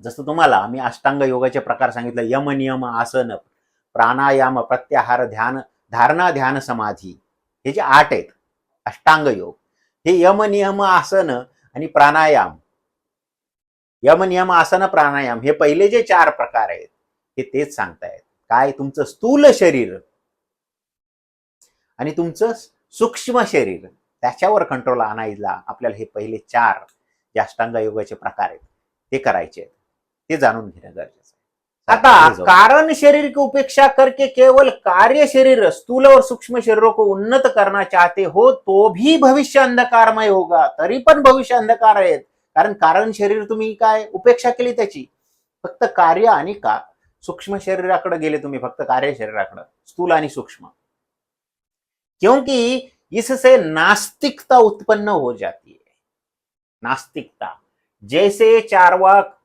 जसं तुम्हाला आम्ही अष्टांग योगाचे प्रकार सांगितलं, यम नियम आसन प्राणायाम प्रत्याहार ध्यान धारणा ध्यान समाधी, हे जे 8 आहेत अष्टांग योग, हे यम नियम आसन आणि प्राणायाम, यम नियम आसन प्राणायाम हे पहिले जे 4 प्रकार आहेत ते तेच सांगतायत. काय? तुमचं स्थूल शरीर आणि तुमचं सूक्ष्म शरीर त्याच्यावर कंट्रोल आणायला आपल्याला हे पहिले 4 जे अष्टांग योगाचे प्रकार आहेत ते करायचे आहेत. ते जाणून घेणं गरजेचं आहे. आता कारण शरीर की उपेक्षा करके केवल कार्य शरीर स्थूल और सूक्ष्म शरीरों को उन्नत करना चाहते हो तो भी भविष्य अंधकारमय होगा. तरी पण भविष्य अंधकार आहेत, कारण शरीर तुम्ही काय उपेक्षा केली त्याची, फक्त कार्य आणि सूक्ष्म शरीराकडे गेले तुम्ही, फक्त कार्य शरीराकडे, स्थूल आणि सूक्ष्म. क्योंकि इससे नास्तिकता उत्पन्न हो जाती है. नास्तिकता, जैसे चारवाक